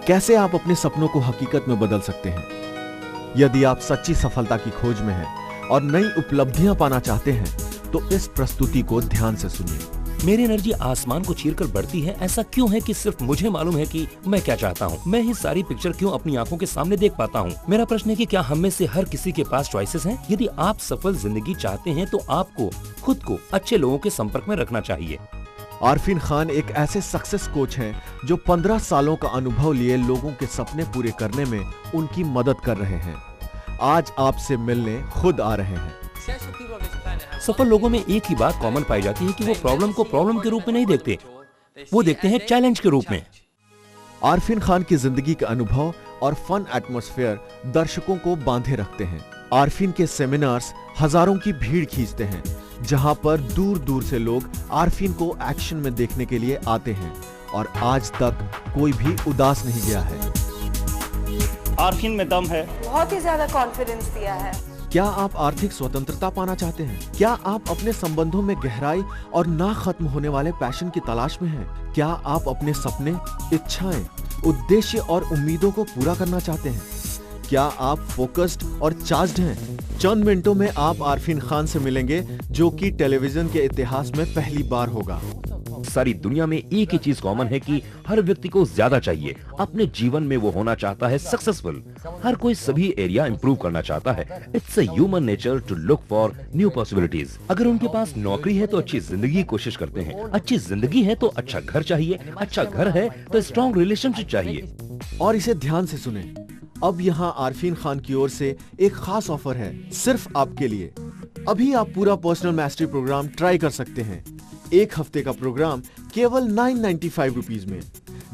कैसे आप अपने सपनों को हकीकत में बदल सकते हैं। यदि आप सच्ची सफलता की खोज में हैं और नई उपलब्धियां पाना चाहते हैं तो इस प्रस्तुति को ध्यान से सुनिए। मेरी एनर्जी आसमान को चीरकर बढ़ती है। ऐसा क्यों है कि सिर्फ मुझे मालूम है कि मैं क्या चाहता हूँ। मैं ही सारी पिक्चर क्यों अपनी आंखों के सामने देख पाता हूँ। मेरा प्रश्न है कि क्या हम में से हर किसी के पास चॉइसेस हैं? यदि आप सफल जिंदगी चाहते हैं तो आपको खुद को अच्छे लोगों के संपर्क में रखना चाहिए। आरफीन खान एक ऐसे सक्सेस कोच हैं जो 15 सालों का अनुभव लिए लोगों के सपने पूरे करने में उनकी मदद कर रहे हैं। आज आपसे मिलने खुद आ रहे हैं। सफल लोगों में एक ही बात कॉमन पाई जाती है कि वो प्रॉब्लम को प्रॉब्लम के रूप में नहीं देखते, वो देखते हैं चैलेंज के रूप में। आरफीन खान की जिंदगी का अनुभव और फन एटमॉस्फेयर दर्शकों को बांधे रखते हैं। आरफीन के सेमिनार्स हजारों की भीड़ खींचते हैं, जहां पर दूर दूर से लोग आरफीन को एक्शन में देखने के लिए आते हैं और आज तक कोई भी उदास नहीं गया है। आरफीन में दम है। बहुत ही ज्यादा कॉन्फिडेंस दिया है। क्या आप आर्थिक स्वतंत्रता पाना चाहते हैं? क्या आप अपने संबंधों में गहराई और ना खत्म होने वाले पैशन की तलाश में हैं? क्या आप अपने सपने, इच्छाएं, उद्देश्य और उम्मीदों को पूरा करना चाहते हैं? क्या आप फोकस्ड और चार्ज्ड हैं? चंद मिनटों में आप आरफीन खान से मिलेंगे, जो कि टेलीविजन के इतिहास में पहली बार होगा। सारी दुनिया में एक ही चीज कॉमन है कि हर व्यक्ति को ज्यादा चाहिए। अपने जीवन में वो होना चाहता है सक्सेसफुल। हर कोई सभी एरिया इंप्रूव करना चाहता है। It's a human nature to look for new possibilities. अगर उनके पास नौकरी है तो अच्छी जिंदगी की कोशिश करते हैं। अच्छी जिंदगी है तो अच्छा घर चाहिए। अच्छा घर है तो स्ट्रॉन्ग रिलेशनशिप चाहिए। और इसे ध्यान से सुने। अब यहाँ आरफीन खान की ओर से एक खास ऑफर है सिर्फ आपके लिए। अभी आप पूरा पर्सनल मैस्टरी प्रोग्राम ट्राई कर सकते हैं। एक हफ्ते का प्रोग्राम केवल 995 रुपीज में।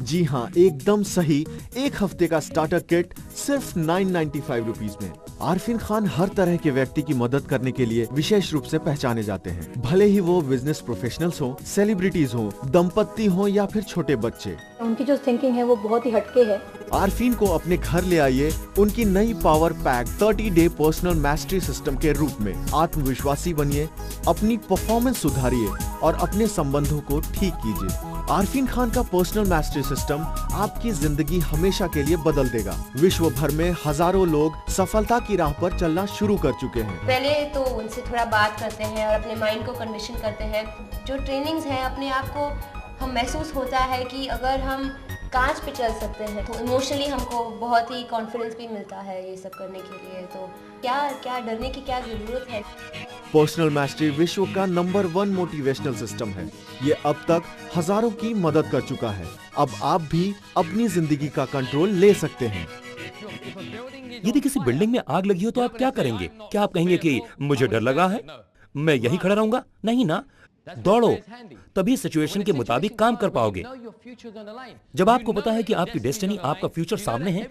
जी हाँ, एकदम सही। एक हफ्ते का स्टार्टर किट सिर्फ 995 रुपीज में। आरफीन खान हर तरह के व्यक्ति की मदद करने के लिए विशेष रूप से पहचाने जाते हैं, भले ही वो बिजनेस प्रोफेशनल्स हो, सेलिब्रिटीज हो, दंपत्ति हो या फिर छोटे बच्चे। उनकी जो थिंकिंग है वो बहुत ही हटके है। आरफीन को अपने घर ले आइए उनकी नई power pack 30 day personal mastery system के रूप में। आत्मविश्वासी बनिए, अपनी परफॉर्मेंस सुधारिए और अपने संबंधों को ठीक कीजिए। आरफीन खान का पर्सनल मैस्टरी सिस्टम आपकी जिंदगी हमेशा के लिए बदल देगा। विश्व भर में हजारों लोग सफलता की राह पर चलना शुरू कर चुके हैं। पहले तो उनसे थोड़ा बात करते हैं और अपने माइंड को कंडीशन करते हैं। जो ट्रेनिंग्स हैं, अपने आप को हम महसूस होता है कि अगर हम कांच पे चल सकते हैं तो इमोशनली हमको बहुत ही कॉन्फिडेंस भी मिलता है ये सब करने के लिए। तो क्या डरने की क्या जरूरत है। पर्सनल मैस्टरी विश्व का नंबर 1 मोटिवेशनल सिस्टम है। ये अब तक हजारों की मदद कर चुका है। अब आप भी अपनी जिंदगी का कंट्रोल ले सकते हैं। यदि किसी बिल्डिंग में आग लगी हो तो आप क्या करेंगे? क्या आप कहेंगे कि मुझे डर लगा है, मैं यहीं खड़ा रहूंगा? नहीं ना, दौड़ो, तभी सिचुएशन के मुताबिक काम कर पाओगे। जब आपको पता है कि आपकी डेस्टिनी, आपका फ्यूचर सामने है,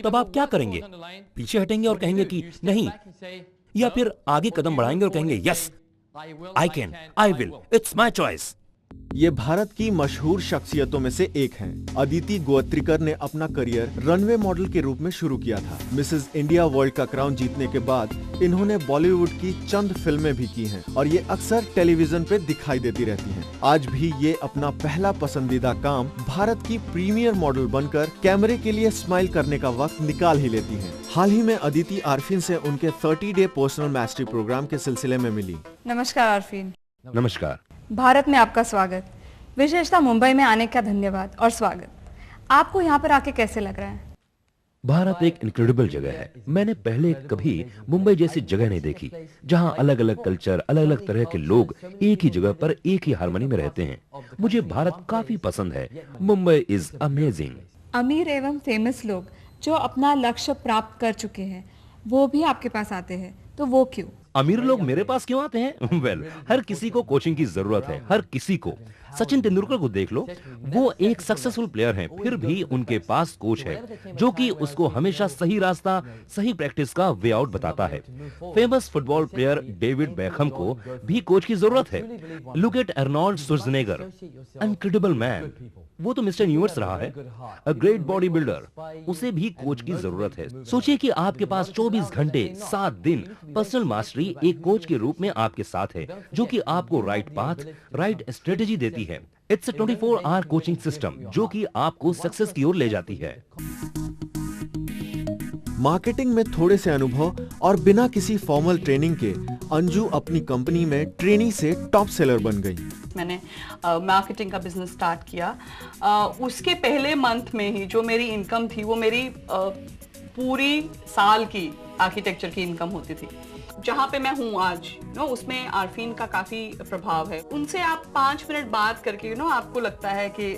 तब आप क्या करेंगे? पीछे हटेंगे और कहेंगे कि नहीं, या फिर आगे कदम बढ़ाएंगे और कहेंगे yes, I can, I will, it's my choice. ये भारत की मशहूर शख्सियतों में से एक हैं। अदिति गोत्रिकर ने अपना करियर रनवे मॉडल के रूप में शुरू किया था। मिसेस इंडिया वर्ल्ड का क्राउन जीतने के बाद इन्होंने बॉलीवुड की चंद फिल्में भी की हैं और ये अक्सर टेलीविजन पे दिखाई देती रहती हैं। आज भी ये अपना पहला पसंदीदा काम भारत की प्रीमियर मॉडल बनकर कैमरे के लिए स्माइल करने का वक्त निकाल ही लेती हैं। हाल ही में अदिति आरफीन से उनके 30 डे पर्सनल मैस्टरी प्रोग्राम के सिलसिले में मिली। नमस्कार आरफीन। नमस्कार। भारत में आपका स्वागत, विशेषता मुंबई में आने का धन्यवाद और स्वागत। आपको यहाँ पर आके कैसे लग रहा है? भारत एक इनक्रेडिबल जगह है। मैंने पहले कभी मुंबई जैसी जगह नहीं देखी, जहाँ अलग अलग कल्चर, अलग अलग तरह के लोग एक ही जगह पर एक ही हार्मनी में रहते हैं। मुझे भारत काफी पसंद है। Mumbai is amazing. अमीर एवं फेमस लोग जो अपना लक्ष्य प्राप्त कर चुके हैं वो भी आपके पास आते हैं, तो वो क्यों? अमीर लोग मेरे पास क्यों आते हैं? वेल, हर किसी को कोचिंग की जरूरत है, हर किसी को। सचिन तेंदुलकर को देख लो, वो एक सक्सेसफुल प्लेयर हैं, फिर भी उनके पास कोच है जो कि उसको हमेशा सही रास्ता, सही प्रैक्टिस का वे आउट बताता है। Famous football player David Beckham को भी कोच की जरूरत है। Look at Arnold Schwarzenegger, incredible man. वो तो मिस्टर यूनिवर्स रहा है, अ ग्रेट बॉडी बिल्डर, उसे भी कोच की जरूरत है। सोचिए कि आपके पास 24 घंटे 7 दिन पर्सनल मास्टरी एक कोच के रूप में आपके साथ है, जो कि आपको राइट पाथ, राइट स्ट्रेटेजी देती है। It's a 24 hour coaching system जो कि आपको सक्सेस की ओर ले जाती है। मार्केटिंग में थोड़े से अनुभव और बिना किसी फॉर्मल ट्रेनिंग के अंजू अपनी कंपनी में ट्रेनी से टॉप सेलर बन गई। मैंने मार्केटिंग का बिजनेस स्टार्ट किया। उसके पहले मंथ में ही जो मेरी इनकम थी वो मेरी पूरी साल की आर्किटेक्चर की इनकम होती थी। जहाँ पे मैं हूँ आज उसमें आरफीन का काफी प्रभाव है। उनसे आप 5 मिनट बात करके आपको लगता है कि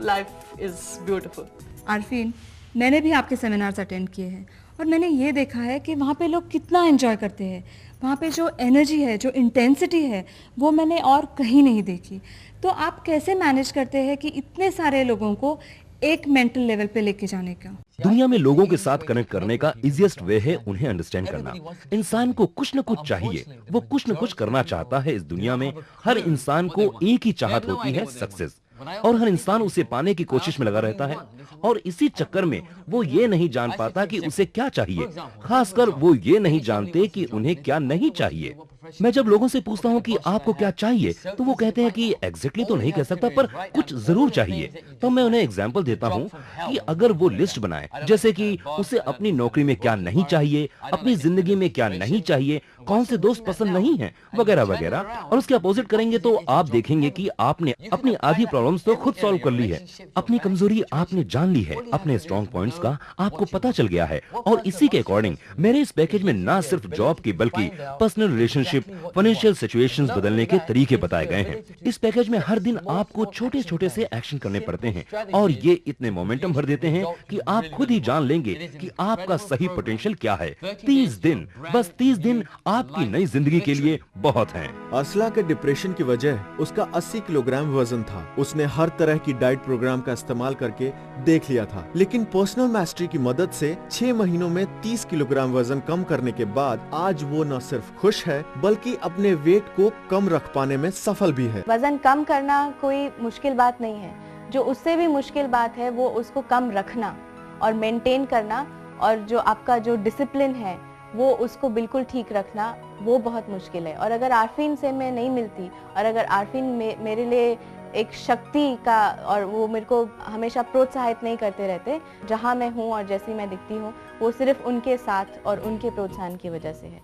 लाइफ इज ब्यूटीफुल। आरफीन, मैंने भी आपके सेमिनार्स अटेंड किए हैं और मैंने ये देखा है कि वहाँ पे लोग कितना एंजॉय करते हैं। वहाँ पे जो एनर्जी है, जो इंटेंसिटी है, वो मैंने और कहीं नहीं देखी। तो आप कैसे मैनेज करते हैं कि इतने सारे लोगों को एक मेंटल लेवल पे लेके जाने का? दुनिया में लोगों के साथ कनेक्ट करने का इजीएस्ट वे है उन्हें अंडरस्टैंड करना। इंसान को कुछ न कुछ चाहिए, वो कुछ न कुछ करना चाहता है। इस दुनिया में हर इंसान को एक ही चाहत होती है, सक्सेस, और हर इंसान उसे पाने की कोशिश में लगा रहता है। और इसी चक्कर में वो ये नहीं जान पाता कि उसे क्या चाहिए, खासकर वो ये नहीं जानते कि उन्हें क्या नहीं चाहिए। मैं जब लोगों से पूछता हूँ कि आपको क्या चाहिए, तो वो कहते हैं कि एग्जैक्टली तो नहीं कह सकता, पर कुछ जरूर चाहिए। तो मैं उन्हें एग्जाम्पल देता हूँ कि अगर वो लिस्ट बनाए, जैसे कि उसे अपनी नौकरी में क्या नहीं चाहिए, अपनी जिंदगी में क्या नहीं चाहिए, कौन से दोस्त पसंद नहीं है, वगैरह वगैरह, और उसके अपोजिट करेंगे तो आप देखेंगे कि आपने अपनी आधी प्रॉब्लम्स तो खुद सॉल्व कर ली है, अपनी कमजोरी आपने जान ली है, अपने स्ट्रॉन्ग पॉइंट्स का आपको पता चल गया है। और इसी के अकॉर्डिंग मेरे इस पैकेज में ना सिर्फ जॉब की बल्कि पर्सनल रिलेशनशिप, फाइनेंशियल सिचुएशंस बदलने के तरीके बताए गए हैं। इस पैकेज में हर दिन आपको छोटे छोटे से एक्शन करने पड़ते हैं और ये इतने मोमेंटम भर देते हैं कि आप खुद ही जान लेंगे कि आपका सही पोटेंशियल क्या है। 30 दिन, बस 30 दिन आपकी नई जिंदगी के लिए बहुत हैं। असला के डिप्रेशन की वजह उसका 80 किलोग्राम वजन था। उसने हर तरह की डाइट प्रोग्राम का इस्तेमाल करके देख लिया था, लेकिन पर्सनल मास्टरी की मदद से 6 महीनों में 30 किलोग्राम वजन कम करने के बाद आज वो न सिर्फ खुश है बल्कि अपने वेट को कम रख पाने में सफल भी है। वजन कम करना कोई मुश्किल बात नहीं है। जो उससे भी मुश्किल बात है वो उसको कम रखना और मेंटेन करना, और जो आपका जो डिसिप्लिन है वो उसको बिल्कुल ठीक रखना, वो बहुत मुश्किल है। और अगर आरफीन से मैं नहीं मिलती और अगर आरफीन मेरे लिए एक शक्ति का, और वो मेरे को हमेशा प्रोत्साहित नहीं करते रहते, जहाँ मैं हूँ और जैसी मैं दिखती हूँ, वो सिर्फ उनके साथ और उनके प्रोत्साहन की वजह से है।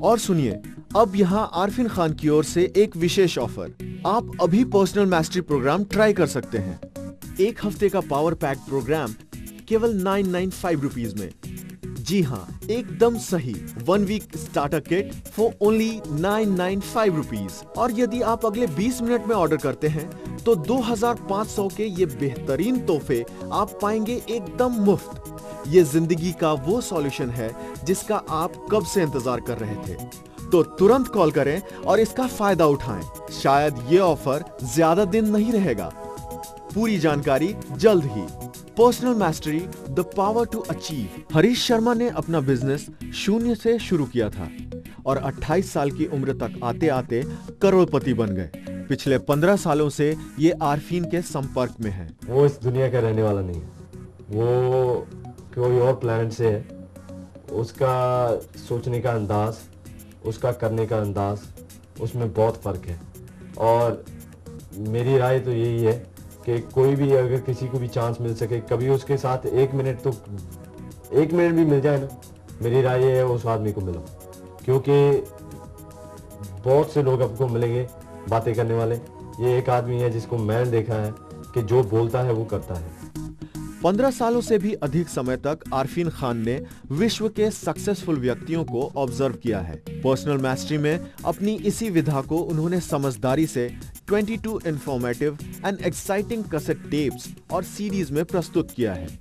और सुनिए, अब यहाँ आरफीन खान की ओर से एक विशेष ऑफर। आप अभी पर्सनल मास्टरी प्रोग्राम ट्राई कर सकते हैं। 1 हफ्ते का पावर पैक प्रोग्राम केवल 995 रुपीज में। जी हाँ, एकदम सही। 1 week starter kit for only 995 rupees. और यदि आप अगले 20 मिनट में ऑर्डर करते हैं तो 2500 के ये बेहतरीन तोहफे आप पाएंगे एकदम मुफ्त। ये जिंदगी का वो सॉल्यूशन है जिसका आप कब से इंतजार कर रहे थे। तो तुरंत कॉल करें और इसका फायदा उठाएं। शायद ये ऑफर ज्यादा दिन नहीं रहेगा। पूरी जानकारी जल्द ही। Personal mastery, the power to achieve. Harish Sharma ने अपना बिजनेस शून्य से शुरू किया था और 28 साल की उम्र तक आते आते करोड़पति बन गए। पिछले 15 सालों से ये आरफीन के संपर्क में है। वो इस दुनिया का रहने वाला नहीं है, वो कोई और प्लेनेट से है। उसका सोचने का अंदाज, उसका करने का अंदाज, उसमें बहुत फर्क है। और मेरी राय तो यही है कि कोई भी अगर किसी को भी चांस मिल सके, कभी उसके साथ 1 मिनट भी मिल जाए ना, मेरी राय ये है उस आदमी को मिलो, क्योंकि बहुत से लोग आपको मिलेंगे बातें करने वाले। ये एक आदमी है जिसको मैंने देखा है कि जो बोलता है वो करता है। 15 सालों से भी अधिक समय तक आरफीन खान ने विश्व के सक्सेसफुल व्यक्तियों को ऑब्जर्व किया है। पर्सनल मास्टरी में अपनी इसी विधा को उन्होंने समझदारी से 22 informative and exciting cassette tapes और सीडीज में प्रस्तुत किया है।